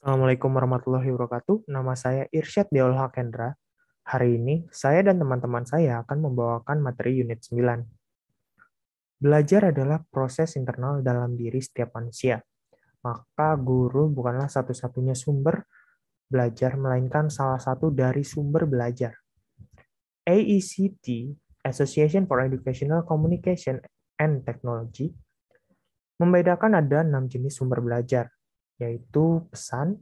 Assalamualaikum warahmatullahi wabarakatuh. Nama saya Irsyad Deol Hakendra. Hari ini, saya dan teman-teman saya akan membawakan materi unit 9. Belajar adalah proses internal dalam diri setiap manusia. Maka guru bukanlah satu-satunya sumber belajar, melainkan salah satu dari sumber belajar. AECT, Association for Educational Communication and Technology, membedakan ada 6 jenis sumber belajar, yaitu pesan,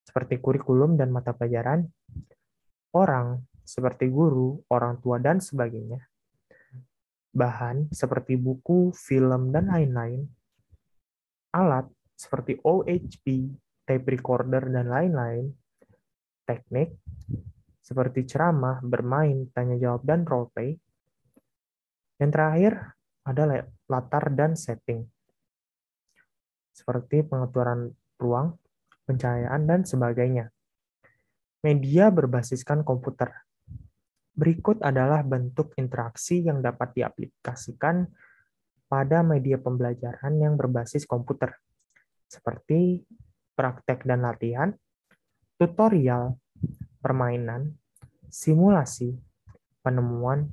seperti kurikulum dan mata pelajaran, orang, seperti guru, orang tua, dan sebagainya, bahan, seperti buku, film, dan lain-lain, alat, seperti OHP, tape recorder, dan lain-lain, teknik, seperti ceramah, bermain, tanya jawab, dan roleplay. Yang terakhir adalah latar dan setting, seperti pengaturan ruang, pencahayaan, dan sebagainya. Media berbasiskan komputer. Berikut adalah bentuk interaksi yang dapat diaplikasikan pada media pembelajaran yang berbasis komputer, seperti praktek dan latihan, tutorial, permainan, simulasi, penemuan,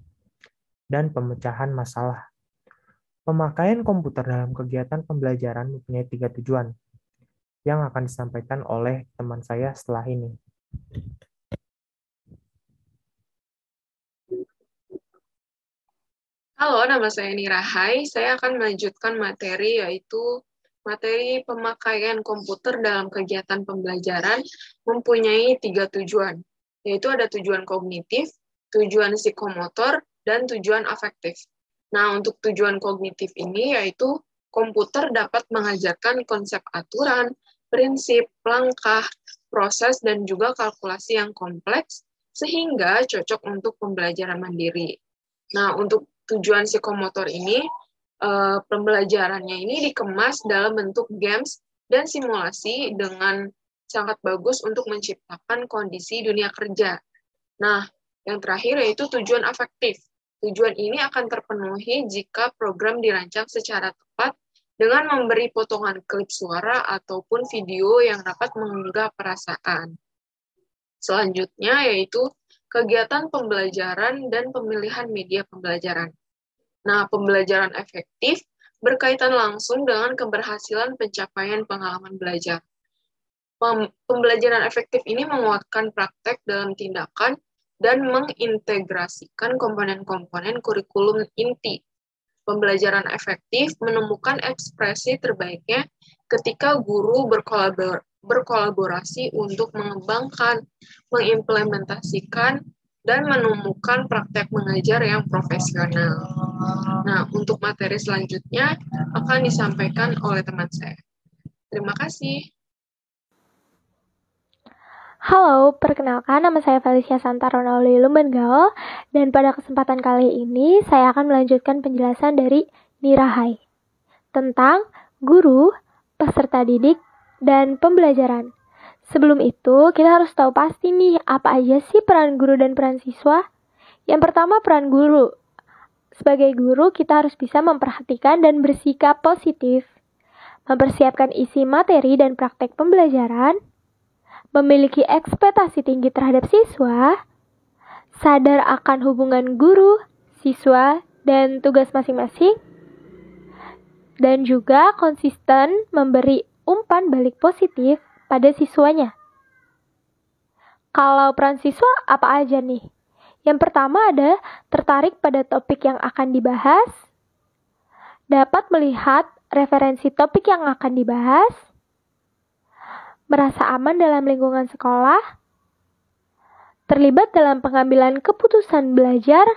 dan pemecahan masalah. Pemakaian komputer dalam kegiatan pembelajaran mempunyai 3 tujuan yang akan disampaikan oleh teman saya setelah ini. Halo, nama saya Nira Hai. Saya akan melanjutkan materi yaitu materi pemakaian komputer dalam kegiatan pembelajaran mempunyai 3 tujuan, yaitu ada tujuan kognitif, tujuan psikomotor, dan tujuan afektif. Nah, untuk tujuan kognitif ini yaitu komputer dapat mengajarkan konsep aturan, prinsip, langkah, proses, dan juga kalkulasi yang kompleks sehingga cocok untuk pembelajaran mandiri. Nah, untuk tujuan psikomotor ini, pembelajarannya ini dikemas dalam bentuk games dan simulasi dengan sangat bagus untuk menciptakan kondisi dunia kerja. Nah, yang terakhir yaitu tujuan afektif. Tujuan ini akan terpenuhi jika program dirancang secara tepat dengan memberi potongan klip suara ataupun video yang dapat menggugah perasaan. Selanjutnya yaitu kegiatan pembelajaran dan pemilihan media pembelajaran. Nah, pembelajaran efektif berkaitan langsung dengan keberhasilan pencapaian pengalaman belajar. Pembelajaran efektif ini menguatkan praktek dalam tindakan dan mengintegrasikan komponen-komponen kurikulum inti. Pembelajaran efektif menemukan ekspresi terbaiknya ketika guru berkolaborasi untuk mengembangkan, mengimplementasikan, dan menemukan praktek mengajar yang profesional. Nah, untuk materi selanjutnya akan disampaikan oleh teman saya. Terima kasih. Halo, perkenalkan nama saya Felicia Santarono Lumbengaol dan pada kesempatan kali ini saya akan melanjutkan penjelasan dari Nirahai tentang guru, peserta didik, dan pembelajaran. Sebelum itu, kita harus tahu pasti nih apa aja sih peran guru dan peran siswa. Yang pertama, peran guru. Sebagai guru, kita harus bisa memperhatikan dan bersikap positif, mempersiapkan isi materi dan praktek pembelajaran, memiliki ekspektasi tinggi terhadap siswa, sadar akan hubungan guru, siswa, dan tugas masing-masing, dan juga konsisten memberi umpan balik positif pada siswanya. Kalau peran siswa apa aja nih? Yang pertama ada tertarik pada topik yang akan dibahas, dapat melihat referensi topik yang akan dibahas, merasa aman dalam lingkungan sekolah, terlibat dalam pengambilan keputusan belajar,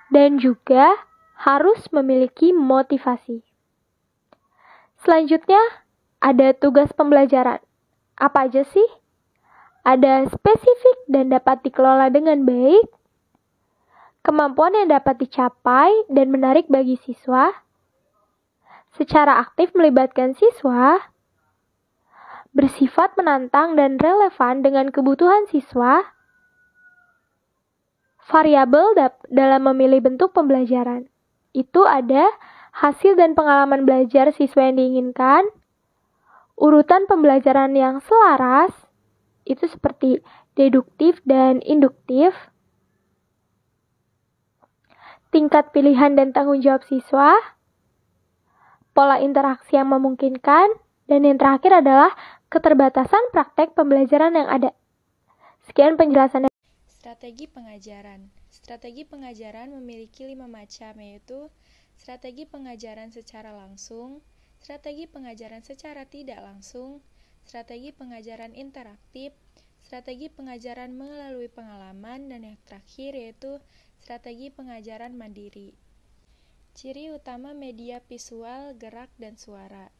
dan juga harus memiliki motivasi. Selanjutnya, ada tugas pembelajaran. Apa aja sih? Ada spesifik dan dapat dikelola dengan baik, kemampuan yang dapat dicapai dan menarik bagi siswa, secara aktif melibatkan siswa, bersifat menantang dan relevan dengan kebutuhan siswa, variabel dalam memilih bentuk pembelajaran. Itu ada hasil dan pengalaman belajar siswa yang diinginkan, Urutan pembelajaran yang selaras itu seperti deduktif dan induktif, tingkat pilihan dan tanggung jawab siswa, pola interaksi yang memungkinkan, dan yang terakhir adalah keterbatasan praktek pembelajaran yang ada. Sekian penjelasan. Strategi pengajaran. Strategi pengajaran memiliki 5 macam, yaitu strategi pengajaran secara langsung, strategi pengajaran secara tidak langsung, strategi pengajaran interaktif, strategi pengajaran melalui pengalaman, dan yang terakhir yaitu strategi pengajaran mandiri. Ciri utama media visual, gerak, dan suara.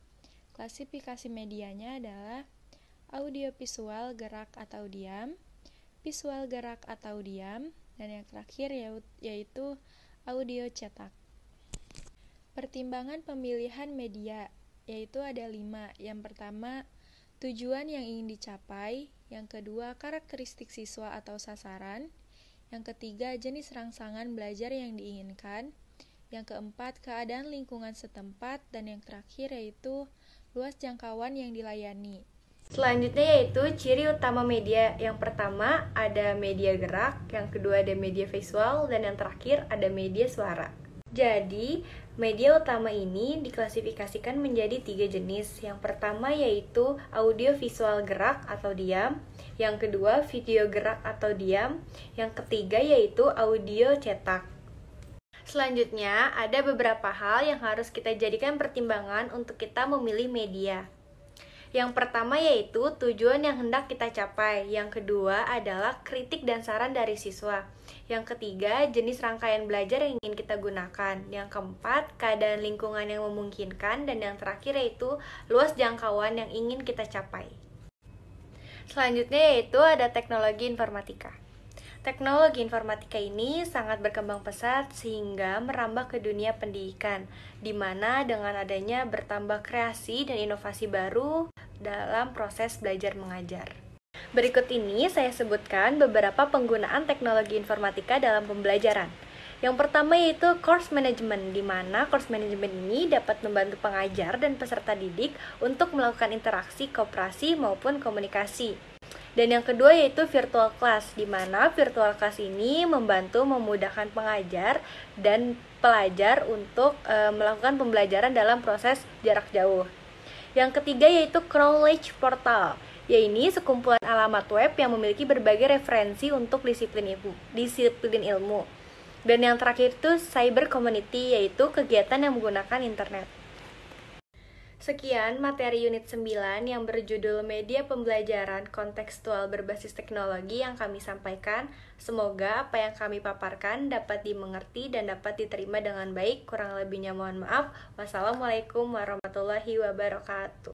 Klasifikasi medianya adalah audiovisual gerak atau diam, visual gerak atau diam, dan yang terakhir yaitu audio cetak. Pertimbangan pemilihan media, yaitu ada 5. Yang pertama, tujuan yang ingin dicapai. Yang kedua, karakteristik siswa atau sasaran. Yang ketiga, jenis rangsangan belajar yang diinginkan. Yang keempat, keadaan lingkungan setempat. Dan yang terakhir yaitu luas jangkauan yang dilayani. Selanjutnya yaitu ciri utama media. Yang pertama ada media gerak, yang kedua ada media visual, dan yang terakhir ada media suara. Jadi, media utama ini diklasifikasikan menjadi 3 jenis. Yang pertama yaitu audio visual gerak atau diam, yang kedua video gerak atau diam, yang ketiga yaitu audio cetak. Selanjutnya, ada beberapa hal yang harus kita jadikan pertimbangan untuk kita memilih media. Yang pertama yaitu tujuan yang hendak kita capai. Yang kedua adalah kritik dan saran dari siswa. Yang ketiga, jenis rangkaian belajar yang ingin kita gunakan. Yang keempat, keadaan lingkungan yang memungkinkan. Dan yang terakhir yaitu luas jangkauan yang ingin kita capai. Selanjutnya yaitu ada teknologi informatika. Teknologi informatika ini sangat berkembang pesat sehingga merambah ke dunia pendidikan, di mana dengan adanya bertambah kreasi dan inovasi baru dalam proses belajar mengajar. Berikut ini saya sebutkan beberapa penggunaan teknologi informatika dalam pembelajaran. Yang pertama yaitu course management, di mana course management ini dapat membantu pengajar dan peserta didik untuk melakukan interaksi, kooperasi, maupun komunikasi. Dan yang kedua yaitu virtual class, di mana virtual class ini membantu memudahkan pengajar dan pelajar untuk melakukan pembelajaran dalam proses jarak jauh. Yang ketiga yaitu Knowledge Portal, yaitu sekumpulan alamat web yang memiliki berbagai referensi untuk disiplin ilmu. Dan yang terakhir itu Cyber Community, yaitu kegiatan yang menggunakan internet. Sekian materi unit 9 yang berjudul Media Pembelajaran Kontekstual Berbasis Teknologi yang kami sampaikan. Semoga apa yang kami paparkan dapat dimengerti dan dapat diterima dengan baik. Kurang lebihnya mohon maaf. Wassalamualaikum warahmatullahi wabarakatuh.